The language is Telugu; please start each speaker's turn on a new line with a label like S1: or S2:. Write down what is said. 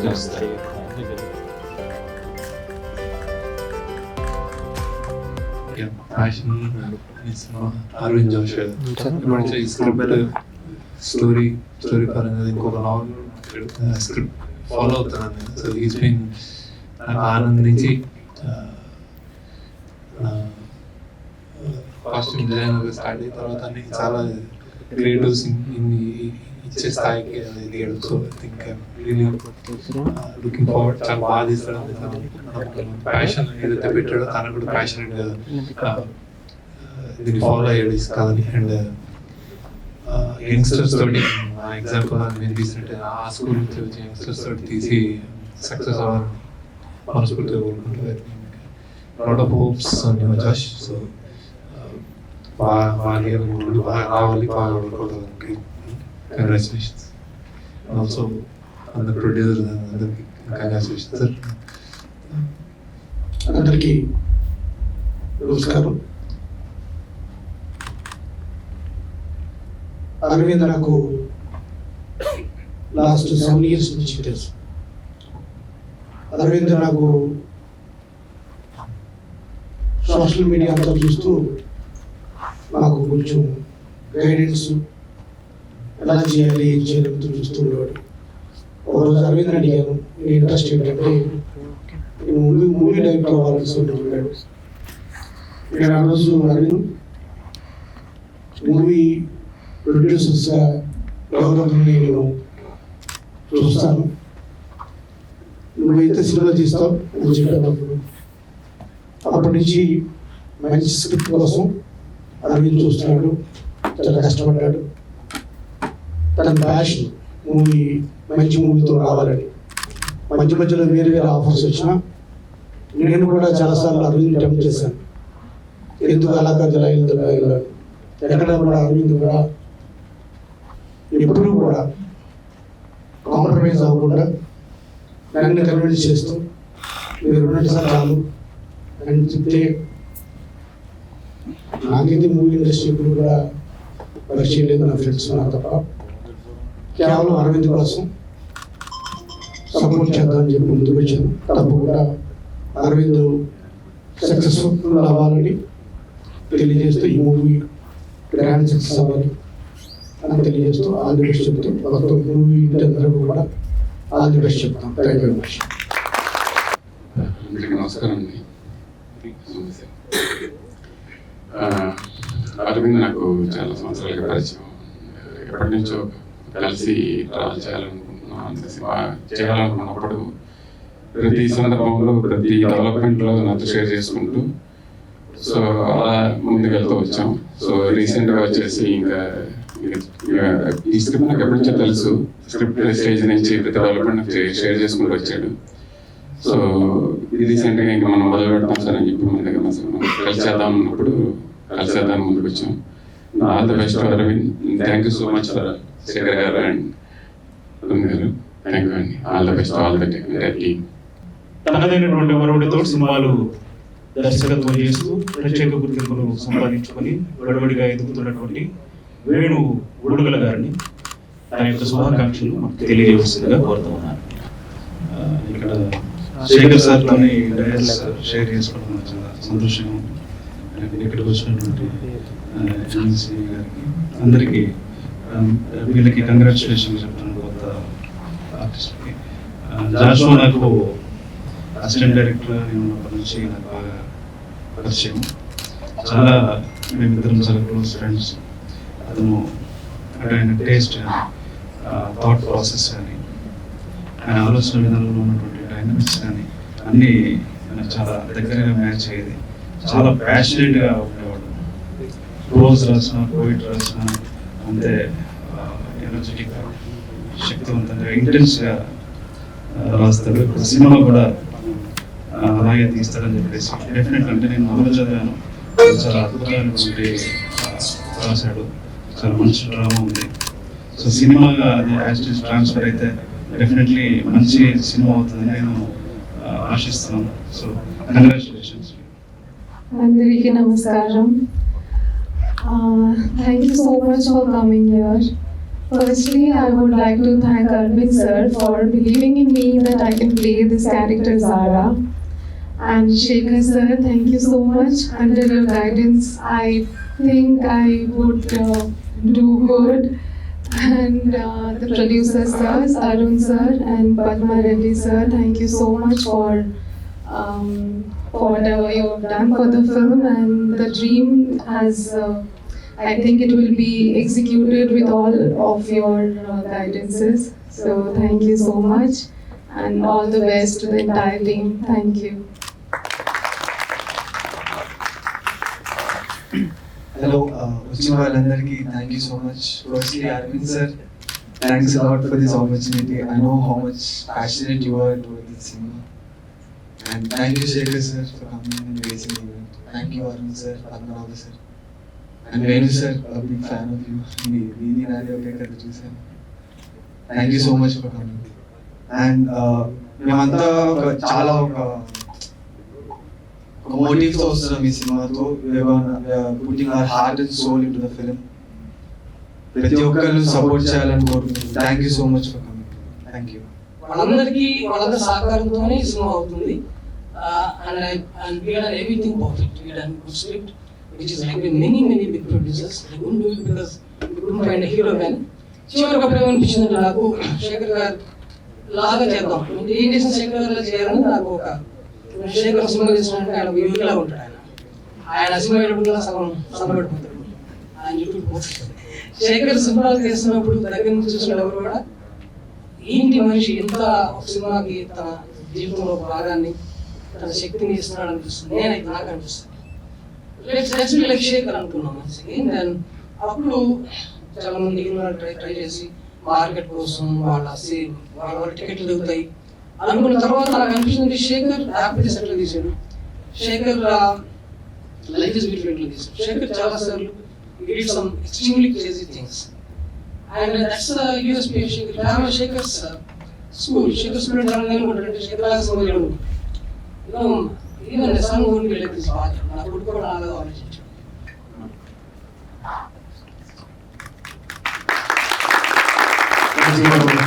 S1: వస్తాయి.
S2: Passion is Arvind Joshi. ఈ స్క్రిప్ట్ స్టోరీ పరంగా ఇంకొక నావల్ స్క్రిప్ట్ ఫాలో అవుతున్నాను నేను. సో ఈజ్ బీన్ నాకు ఆనంద్ నుంచి కాస్ట్యూమ్ డిజైనర్ స్టార్ట్ అయిన తర్వాత అన్ని చాలా క్రియేటివ్స్ ఇచ్చే స్థాయికి అది ఎదిగాడు. So I think really looking forward. చాలా బాగా తీస్తాడు. ప్యాషన్ ఏదైతే పెట్టాడో తనకు కూడా ప్యాషనెట్గా దీన్ని ఫాలో అయ్యాడు ఈ కథని. అండ్ యంగ్స్టర్స్ తోటి ఎగ్జాంపుల్ నేను తీసినట్టు ఆ స్కూల్ నుంచి వచ్చి యంగ్స్టర్స్ తోటి తీసి సక్సెస్ అవ్వాలని మనస్ఫూర్తిగా కోరుకుంటుంది. Lot of hopes on your Josh. So బాగా రావాలి, బాగా కోరుకోవడానికి కంగ్రాచులేషన్స్. ఆల్సో అందరు ప్రొడ్యూసర్ అందరికి కంగ్రాచులేషన్స్ సార్.
S3: అందరికీ నమస్కారం. అరవింద్ నాకు లాస్ట్ 7 years నుంచి తెలుసు. అరవింద్ నాకు సోషల్ మీడియా అంతా చూస్తూ నాకు కొంచెం గైడెన్స్ ఎలా చేయాలి, ఏం చేయాలి చూస్తూ ఉండేవాడు. ఒకరోజు అరవింద్ అడిగాను, నీ ఇంట్రెస్ట్ ఏంటంటే నేను మూవీ డైరెక్టర్ అవ్వాలని చెప్పాడు. నేను ఆ రోజు అరవింద్ మూవీ ప్రొడ్యూసర్స్గా ఎవరెవరిని నేను చూస్తాను, నువ్వైతే సినిమా తీస్తావు అని చెప్పినప్పుడు అప్పటి నుంచి మంచి స్క్రిప్ట్ కోసం అరవింద్ చూస్తున్నాడు. చాలా కష్టపడ్డాడు. తన ప్యాషన్ మంచి మూవీతో రావాలని. మధ్యలో వేరే ఆఫర్స్ వచ్చినా నేను కూడా చాలాసార్లు అరవింద్ టెంప్ట్ చేశాను. ఎందుకు అలా కాదు, ఎక్కడ కూడా అరవింద్ కూడా ఎప్పుడూ కూడా కాంప్రమైజ్ అవ్వకుండా నన్ను కన్విన్స్ చేస్తూ మీరు ఉన్నట్టు సార్ చాలు అని చెప్తే, నాకైతే మూవీ ఇండస్ట్రీ ఎప్పుడు కూడా పరిచయం లేదు, నా ఫ్రెండ్స్ నాకు తప్ప. కేవలం అరవింద్ కోసం సపోర్ట్ చేద్దామని చెప్పి ముందుకు వచ్చాను. తప్పకుండా అరవింద్ సక్సెస్ఫుల్ అవ్వాలని తెలియజేస్తూ, ఈ మూవీ గ్రాండ్ సక్సెస్ అవ్వాలి అని తెలియజేస్తూ ఆల్ ది బెస్ట్ చెప్తూ, మొత్తం మూవీ అందరూ కూడా ఆల్ ది బెస్ట్ చెప్తాం. Thank you very much.
S4: నమస్కారం అండి. అరవింద్ నాకు చాలా సంవత్సరాలుగా పరిచయం. ఎప్పటి నుంచో కలిసి ట్రావెల్ చేయాలనుకున్నప్పుడు ప్రతి సందర్భంలో ప్రతి డెవలప్మెంట్లో నాతో షేర్ చేసుకుంటూ సో అలా ముందుకెళ్తూ వచ్చాం. సో రీసెంట్గా వచ్చేసి ఇంకా ఈ స్క్రిప్ట్ నాకు ఎప్పటి నుంచో తెలుసు. స్క్రిప్ట్ స్టేజ్ నుంచి ప్రతి డెవలప్మెంట్ షేర్ చేసుకుంటూ వచ్చాడు. సో రీసెంట్గా ఇంకా మనం మొదలు పెడతాం సార్ అని చెప్పి మన దగ్గర కలిసి చేద్దాం అన్నప్పుడు కలిసి చేద్దాం ముందుకు వచ్చాం. All the best Aravind. Thank you so much for Shekhar garu and Arun garu. Thank you అండి. All the best all the team.
S1: తనదైనటువంటి వరవడితో సినిమాలు దర్శకత్వం చేస్తూ ప్రత్యేక గుర్తింపును సంపాదించుకొని గడబడిగా ఎదుగుతున్నటువంటి వేణు ఉడుగల గారిని తన యొక్క శుభాకాంక్షలు మనకు తెలియజేస్తుందిగా కోరుతూ ఉన్నాను. ఇక్కడ శేఖర్ సార్తో డైరెక్ట్స్ షేర్ చేసుకోవడం చాలా సంతోషంగా ఉంది. ఇక్కడికి వచ్చినటువంటి ఎమ్మెల్సీ గారికి అందరికీ వీళ్ళకి కంగ్రాచులేషన్ చెప్తున్నాను. కొత్త ఆర్టిస్ట్కి జాషువా నాకు అసిస్టెంట్ డైరెక్టర్ ఉన్నప్పటి నుంచి నాకు బాగా పరిచయం. చాలా మేమిద్దరం చాలా క్లోజ్ ఫ్రెండ్స్. అతను ఆయన టేస్ట్ థాట్ ప్రాసెస్ కానీ ఆయన ఆలోచన విధానంలో ఉన్నటువంటి డైనమిక్స్ కానీ అన్నీ చాలా దగ్గరగా మ్యాచ్ అయ్యేది. చాలా ప్యాషనేట్గా ఉండేవాడు. ప్రోజ్ రాసిన, పోయిట్ రాసిన అంతే ఎనర్జెటిక్గా, శక్తివంతంగా, ఇంటెన్స్గా రాస్తాడు. సినిమా కూడా అలాగే తీస్తాడని చెప్పేసి డెఫినెట్ అంటే నేను మొదలు చదివాను. చాలా అద్భుతమైనటువంటి రాశాడు. చాలా మంచి డ్రామా ఉంది. సో సినిమాగా అది యాక్చువల్ ట్రాన్స్ఫర్ అయితే డెఫినెట్లీ మంచి సినిమా అవుతుందని నేను ఆశిస్తున్నాను. So congratulations.
S5: అందరికీ నమస్కారం. Thank you so much for coming here. Firstly, I would like to thank Arvind sir for believing in me that I can play this character Zara. And Shekhar sir, thank you so much. Under your guidance, I think I would do good. And the producer sirs, Arun sir and Padma Reddy sir, thank you so much for whatever you have done for the film. And the dream has, I think it will be executed with all of your guidances. So thank you so much and all the best to the entire team. Thank you.
S6: Hello, వచ్చిన వాళ్ళందరికీ thank you so much. Firstly Arvind sir, thanks a lot for this opportunity. I know how much passionate you are toward this cinema. And thank you Shekhar sir for coming and gracing the event. Thank you Arun sir, Padmanabha sir and Venu sir, big fan of you. మీది నాది ఒకే కథ చూసాను. Thank you so much for coming. And మేమంతా చాలా ఒక motive తో వస్తున్నాం ఈ సినిమాతో. Putting our heart and soul into the film. ప్రతి ఒక్కరు సపోర్ట్ చేయాలని కోరుకుంటున్నాను. Thank you so much for coming. Thank you.
S7: వాళ్ళందరి సహకారంతోనే ఈ సినిమా అవుతుంది. And we done everything perfect. We done good script, which is like many big producers. They couldn't do it because we couldn't find a hero man. చివరికి అప్పుడు ఏమనిపించిందంటే నాకు శేఖర్ గారు లాగా చేద్దాం, ఏం చేసిన శేఖర్ గారు చేయాలని నాకు ఒక శేఖర్ సినిమా చేసినట్టు ఆయన యూనిలా ఉంటాడు. ఆయన సినిమా వేయడం సగం పడిపోతాడు. ఆయన చుట్టూ శేఖర్ సినిమాలు చేస్తున్నప్పుడు దగ్గర నుంచి చూసిన ఎవరు కూడా ఏంటి మనిషి ఎంత ఒక సినిమాకి తన జీవితంలో ఒక భాగాన్ని తన శక్తిని ఇస్తున్నాడు అనిపిస్తుంది. నేనైతే నాకు అనిపిస్తుంది లైక్ శేఖర్ అనుకున్నాం మనిషికి. దెన్ అప్పుడు చాలా మంది ట్రై చేసి మార్కెట్ కోసం వాళ్ళ టికెట్లు దిగుతాయి అనుకున్న తర్వాత నాకు అనిపిస్తుంది శేఖర్ హ్యాపీ సెటిల్ తీసాడు. శేఖర్ లైఫ్ ఇస్ బ్యూటిఫుల్ తీసాడు. శేఖర్ చాలా సార్లు did some extremely crazy things, and that's the USP of Shekhar. Shekhar's school చాలా నేర్చుకుంటాడు. శేఖర్ సమయంలో even son won't be like this father. నా కొడుకు కూడా అలాగే ఆలోచించాడు.
S2: Good.